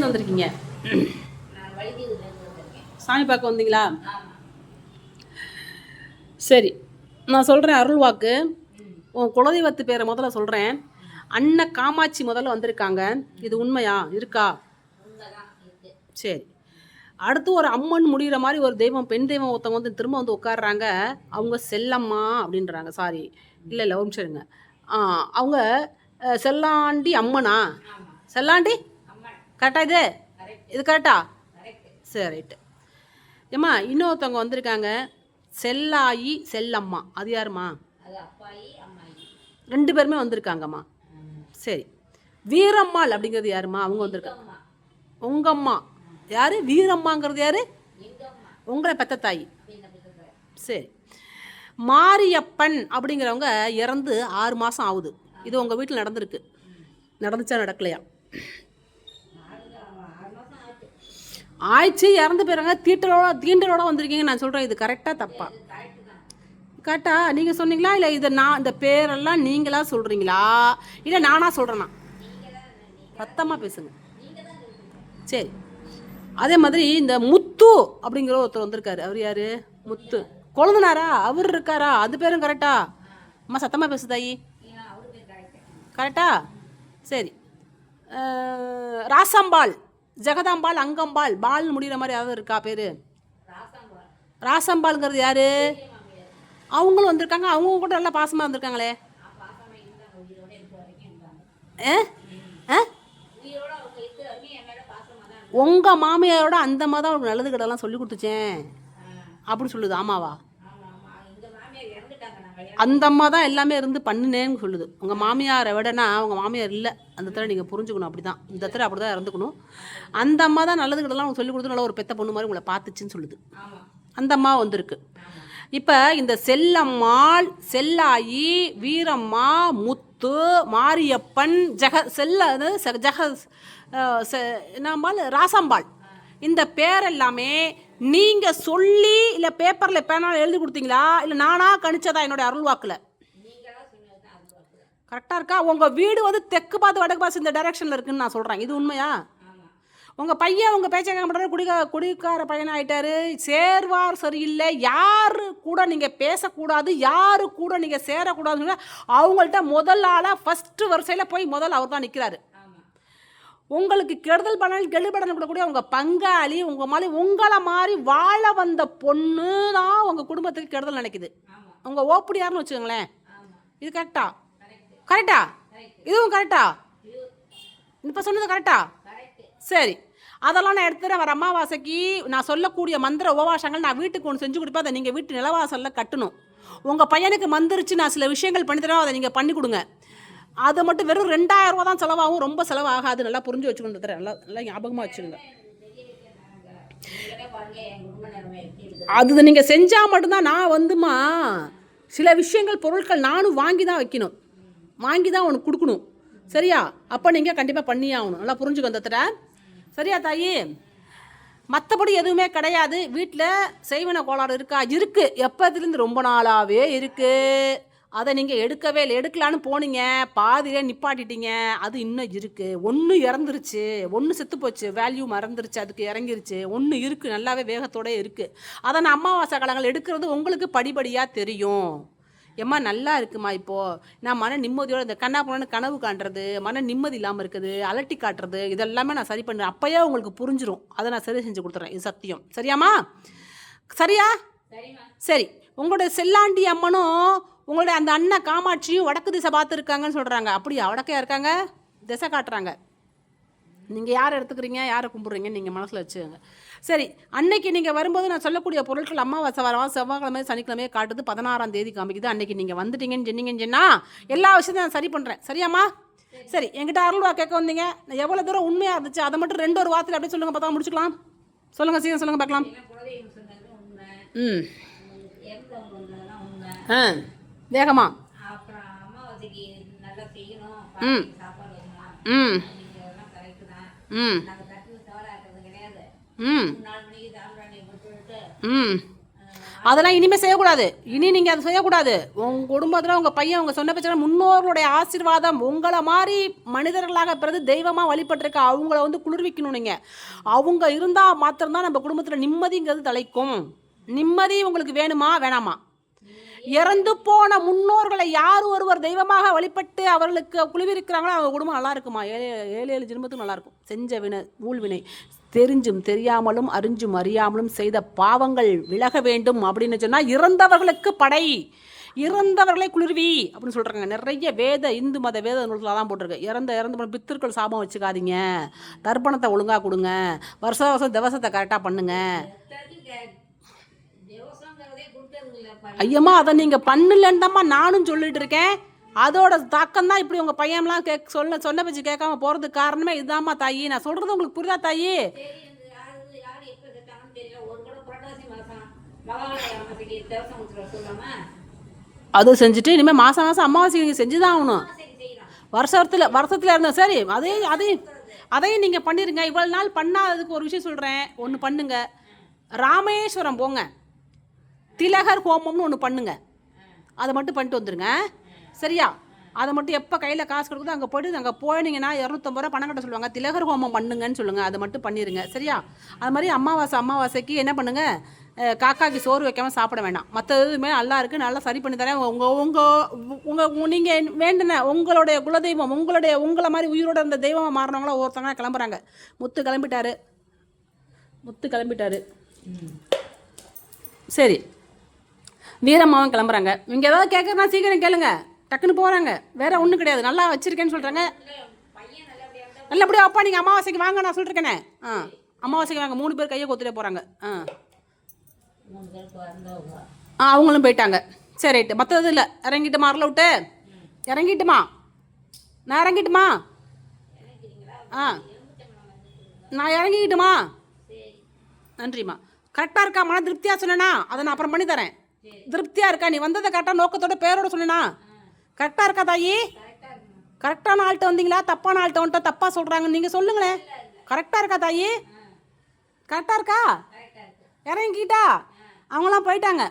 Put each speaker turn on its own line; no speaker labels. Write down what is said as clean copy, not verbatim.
வந்திருக்கீங்க? சாமி பார்க்க வந்தீங்களா? சரி, நான் சொல்கிறேன் அருள் வாக்கு. உன் குலதெய்வத்து பேரை முதல்ல சொல்கிறேன். அன்னை காமாட்சி முதல்ல வந்திருக்காங்க. இது உண்மையா இருக்கா? சரி. அடுத்து ஒரு அம்மன் முடிகிற மாதிரி ஒரு தெய்வம், பெண் தெய்வம் ஒருத்தவங்க வந்து திரும்ப வந்து உட்காடுறாங்க. அவங்க செல்லம்மா அப்படின்றாங்க. சாரி, இல்லை ஒரு நிமிஷம் இருங்க. அவங்க செல்லாண்டி அம்மனா? செல்லாண்டி கரெக்டா? இது கரெக்டா? சரி, ரைட்டு. ஏம்மா இன்னொருத்தவங்க வந்திருக்காங்க, செல்லாயி செல்லம்மா. அது யாருமா? ரெண்டு பேருமே வந்திருக்காங்கம்மா. சரி, வீரம்மாள் அப்படிங்கிறது யாருமா? அவங்க வந்திருக்காங்க. உங்க அம்மா யாரு? வீரம்மாங்கிறது யாரு? உங்களை பெத்த தாய். சரி, மாரியப்பன் அப்படிங்கிறவங்க இறந்து 6 மாதம் ஆகுது. இது உங்கள் வீட்டில் நடந்திருக்கு. நடந்துச்சா நடக்கலையா? ஆயிடுச்சு, இறந்து போயிறாங்க. தீண்டலோட வந்திருக்கீங்க. நான் சொல்கிறேன், இது கரெக்டாக தப்பா? கரெக்டா? நீங்கள் சொன்னீங்களா இல்லை இதை நான் இந்த பேரெல்லாம் நீங்களா சொல்கிறீங்களா இல்லை நானாக சொல்கிறேன்னா? சத்தமாக பேசுங்க. சரி, அதே மாதிரி இந்த முத்து அப்படிங்கிற ஒருத்தர் வந்திருக்காரு. அவர் யாரு? முத்து கொழுந்தனாரா? அவர் இருக்காரா? அது பேரும் கரெக்டா? அம்மா சத்தமாக பேசுதாயி. கரெக்டா? சரி, ராசம்பாள், ஜெகதாம்பாள், அங்கம்பாள், பால் முடிகிற மாதிரி யாராவது இருக்கா பேர்? ராசம்பாள்ங்கிறது யாரு? அவங்களும் வந்திருக்காங்க. அவங்க கூட நல்லா பாசமாக இருந்திருக்காங்களே. உங்கள் மாமியாரோட அந்த மாதிரி தான் அவங்களுக்கு நல்லது கிட்டலாம் சொல்லி கொடுத்துச்சேன் அப்படின்னு சொல்லுது. ஆமாவா? அந்த அம்மா தான் எல்லாமே இருந்து பண்ணுனேன்னு சொல்லுது. உங்கள் மாமியாரை விடனா உங்கள் மாமியார் இல்லை. அந்த தடவை நீங்கள் புரிஞ்சுக்கணும். அப்படி தான் இந்த தடவை அப்படி தான் இறந்துக்கணும். அந்த அம்மா தான் நல்லது கிட்டலாம் சொல்லி கொடுத்து நல்லா ஒரு பெத்த பொண்ணு மாதிரி உங்களை பார்த்துச்சின்னு சொல்லுது. அந்த அம்மா வந்திருக்கு. இப்போ இந்த செல்லம்மாள், செல்லாயி, வீரம்மா, முத்து, மாரியப்பன், நம்மால் ராசம்பாள், இந்த பேரெல்லாமே நீங்கள் சொல்லி இல்லை பேப்பரில் பேனாலும் எழுதி கொடுத்தீங்களா இல்லை நானாக கணிச்சதா? என்னோட அருள்வாக்கில் கரெக்டாக இருக்கா? உங்கள் வீடு வந்து தெற்கு பார்த்து வடக்கு பார்த்து இந்த டைரக்ஷனில் இருக்குன்னு நான் சொல்கிறேன். இது உண்மையா? உங்கள் பையன் உங்கள் பேச்சை கேட்க மாட்டாரு, குடிக்கார பையன் ஆகிட்டாரு, சேர்வார் சரியில்லை, யாரு கூட நீங்கள் பேசக்கூடாது, யாரு கூட நீங்கள் சேரக்கூடாதுன்னு அவங்கள்ட்ட முதல் ஆளாக ஃபஸ்ட்டு வரிசையில் போய் முதல்ல அவர் தான் நிற்கிறாரு. உங்களுக்கு கெடுதல் பண்ணக்கூடிய உங்கள் பங்காளி, உங்களை மாதிரி வாழ வந்த பொண்ணு தான் உங்கள் குடும்பத்துக்கு கெடுதல் நினைக்குது. உங்கள் ஓப்படியார்னு வச்சுக்கோங்களேன். இது கரெக்டா? கரெக்டா? இதுவும் கரெக்டா? இப்போ சொன்னது கரெக்டா? சரி, அதெல்லாம் நான் எடுத்துகிறேன். வர அமாவாசைக்கு நான் சொல்லக்கூடிய மந்திர உபவாசங்கள் நான் வீட்டுக்கு ஒன்று செஞ்சு கொடுப்பேன். அதை நீங்கள் வீட்டு நிலவாசலில் கட்டணும். உங்கள் பையனுக்கு மந்திரிச்சு நான் சில விஷயங்கள் பண்ணித்தரேன், அதை நீங்கள் பண்ணி கொடுங்க. அதை மட்டும் வெறும் 2000 ரூபா தான் செலவாகும், ரொம்ப செலவாகாது. நல்லா புரிஞ்சு வச்சுக்கணும். நல்லா நல்லா ஞாபகமாக வச்சுக்கோங்க. அது நீங்கள் செஞ்சால் மட்டும்தான். நான் வந்துமா சில விஷயங்கள் பொருட்கள் நானும் வாங்கி தான் வைக்கணும், வாங்கி தான் உனக்கு கொடுக்கணும். சரியா? அப்போ நீங்கள் கண்டிப்பாக பண்ணியே ஆகணும். நல்லா புரிஞ்சுக்க வந்துட்ட. சரியா தாயி? மற்றபடி எதுவுமே கிடையாது. வீட்டில் செய்வன கோளாறு இருக்கா? இருக்குது. எப்போதுலேருந்து ரொம்ப நாளாகவே இருக்குது. அதை நீங்கள் எடுக்கவே இல்லை. எடுக்கலான்னு போனீங்க, பாதியிலே நிப்பாட்டிட்டீங்க. அது இன்னும் இருக்குது. ஒன்று இறந்துருச்சு, ஒன்று செத்து போச்சு, வேல்யூ மறந்துருச்சு, அதுக்கு இறங்கிருச்சு. ஒன்று இருக்குது, நல்லாவே வேகத்தோடு இருக்குது. அதை நான் அமாவாசை காலங்கள் எடுக்கிறது உங்களுக்கு படிப்படியாக தெரியும். ஏம்மா நல்லா இருக்குமா? இப்போது நான் மன நிம்மதியோடு இந்த கண்ணாப்புண்ணு கனவு காண்றது, மன நிம்மதி இல்லாமல் இருக்குது, அலட்டி காட்டுறது, இதெல்லாமே நான் சரி பண்ணுறேன். அப்போயே உங்களுக்கு புரிஞ்சிடும். அதை நான் சரி செஞ்சு கொடுத்துட்றேன். இது சத்தியம். சரியாம்மா? சரியா? சரி, உங்களுடைய செல்லாண்டி அம்மனும் உங்களுடைய அந்த அண்ணன் காமாட்சியும் வடக்கு திசை பார்த்துருக்காங்கன்னு சொல்கிறாங்க. அப்படியா? வடக்கையா இருக்காங்க, திசை காட்டுறாங்க. நீங்கள் யாரை எடுத்துக்கிறீங்க, யாரை கும்பிட்றீங்கன்னு நீங்கள் மனசில் வச்சுக்கோங்க. சரி, அன்னைக்கு நீங்கள் வரும்போது நான் சொல்லக்கூடிய பொருட்கள் அமாவாசை வரவா செவ்வாய்க்கிழமை சனிக்கிழமையை காட்டுது, 16ஆம் தேதி காமிக்குது. அன்னைக்கு நீங்கள் வந்துட்டீங்கன்னு சொன்னீங்கன்னா எல்லா விஷயத்தையும் நான் சரி பண்ணுறேன். சரியாம்மா? சரி, என்கிட்ட அருள்வா கேட்க வந்தீங்க. நான் எவ்வளோ தூரம் உண்மையாக இருந்துச்சு அதை மட்டும் 2 வாரத்தில் அப்படியே சொல்லுங்கள், பார்த்தா முடிச்சுக்கலாம். சொல்லுங்கள், சீக்கிரம் சொல்லுங்கள் பார்க்கலாம். வேகமா. அதெல்லாம் இனிமேல் செய்யக்கூடாது. இனி நீங்கள் அதை செய்யக்கூடாது. உங்கள் குடும்பத்தில் உங்கள் பையன் உங்கள் சொன்ன பிரச்சனை முன்னோர்களுடைய ஆசீர்வாதம் உங்களை மாதிரி மனிதர்களாக பிறகு தெய்வமாக வழிபட்டிருக்க அவங்கள வந்து குளிர்விக்கணும். நீங்கள் அவங்க இருந்தால் மாத்திரம்தான் நம்ம குடும்பத்தில் நிம்மதிங்கிறது தலைக்கும். நிம்மதி உங்களுக்கு வேணுமா வேணாமா? இறந்து போன முன்னோர்களை யார் ஒருவர் தெய்வமாக வழிபட்டு அவர்களுக்கு குழுவிருக்கிறாங்களோ அவங்க குடும்பம் நல்லா இருக்குமா? 7 ஜென்மத்துக்கு நல்லாயிருக்கும். செஞ்ச வினை ஊழ்வினை தெரிஞ்சும் தெரியாமலும் அறிஞ்சும் அறியாமலும் செய்த பாவங்கள் விலக வேண்டும் அப்படின்னு சொன்னால் இறந்தவர்களுக்கு படை, இறந்தவர்களை குளிர்வி அப்படின்னு சொல்கிறாங்க. நிறைய இந்து மத வேத நூல்கள் தான் போட்டிருக்கு. இறந்து பித்திருக்கள் சாபம் வச்சுக்காதீங்க, தர்ப்பணத்தை ஒழுங்காக கொடுங்க, வருஷம் திவசத்தை கரெக்டாக பண்ணுங்க. ஐயம்மா அதை நீங்கள் பண்ணலன்னு தான்மா நானும் சொல்லிட்டு இருக்கேன். அதோட தாக்கம் தான் இப்படி உங்கள் பையன்லாம் சொன்ன பேச்சு கேட்காம போகிறதுக்கு காரணமே இதுதாம்மா தாயி. நான் சொல்கிறது உங்களுக்கு புரியுதா தாயி? அது செஞ்சுட்டு இனிமேல் மாதம் அமாவாசை நீங்கள் செஞ்சு தான் ஆகணும். வருஷத்தில் இருந்தோம் சரி. அதையும் நீங்கள் பண்ணிடுங்க. இவ்வளோ நாள் பண்ணாததுக்கு ஒரு விஷயம் சொல்கிறேன், ஒன்று பண்ணுங்க. ராமேஸ்வரம் போங்க, திலகர் ஹோமம்னு ஒன்று பண்ணுங்க. அதை மட்டும் பண்ணிட்டு வந்துடுங்க சரியா? அதை மட்டும் எப்போ கையில் காசு கொடுக்குதோ அங்கே போய்ட்டு அங்கே போனீங்கன்னா 250 ரூபா பணம் கட்ட சொல்லுவாங்க. திலகர் ஹோமம் பண்ணுங்கன்னு சொல்லுங்கள். அதை மட்டும் பண்ணிடுங்க சரியா? அது மாதிரி அமாவாசைக்கு என்ன பண்ணுங்கள், காக்காக்கு சோறு வைக்காமல் சாப்பிட வேண்டாம். மற்ற எதுவுமே நல்லா இருக்குது, நல்லா சரி பண்ணி தரேன். உங்கள் நீங்கள் வேண்டின உங்களுடைய குலதெய்வம் உங்களை மாதிரி உயிரோட இருந்த தெய்வமாக மாறினவங்கள ஒருத்தவங்க கிளம்புறாங்க. முத்து கிளம்பிட்டாரு சரி. வீரம்மாவும் கிளம்புறாங்க. இங்கே ஏதாவது கேட்குறனா சீக்கிரம் கேளுங்க, டக்குன்னு போகிறாங்க. வேறு ஒன்றும் கிடையாது, நல்லா வச்சுருக்கேன்னு சொல்கிறாங்க. நல்லபடியா அப்பா நீங்கள் அமாவாசைக்கு வாங்க, நான் சொல்லிருக்கேனே. அமாவாசைக்கு வாங்க. 3 பேர் கையை கொத்துட்டே போகிறாங்க. அவங்களும் போயிட்டாங்க. சரி ரைட்டு. மற்றது இல்லை. இறங்கிட்டுமா? அருளை விட்டு இறங்கிட்டுமா? நான் இறங்கிட்டுமா? நான் இறங்கிக்கிட்டுமா? நன்றிம்மா. கரெக்டாக இருக்கா? மன திருப்தியாக சொன்னேனா? அதை நான் அப்புறம் பண்ணி தரேன். திருப்தியாக இருக்கா? நீ வந்ததை கரெக்டாக நோக்கத்தோட பேரோட சொன்னேனா? கரெக்டாக இருக்கா தாயி? கரெக்டான ஆள்கிட்ட வந்தீங்களா? தப்பான ஆள்கிட்ட வந்துட்டா தப்பாக சொல்கிறாங்க, நீங்கள் சொல்லுங்களேன். கரெக்டாக இருக்கா தாயி? கரெக்டாக இருக்கா? இறங்கிக்கிட்டா? அவங்களாம் போயிட்டாங்க.